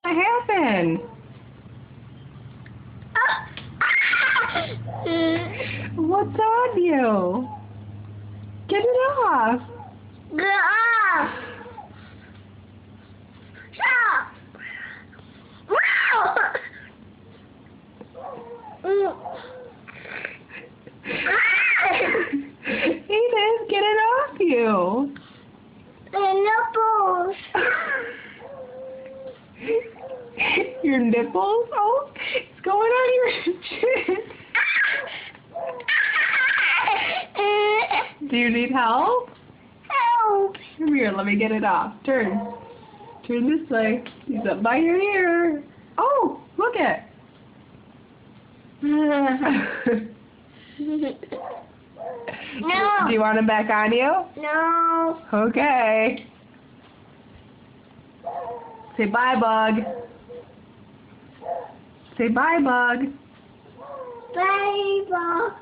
What happened? What's on you? Get it off. Get off! Stop! Edith, get it off you. The nipples. Your nipples? Oh, it's going on your chin. Do you need help? Help! Come here, let me get it off. Turn. Turn this way. He's up by your ear. Oh, look it. No. Do you want him back on you? No. Okay. Say bye, Bug. Say bye, Bug. Bye, Bug.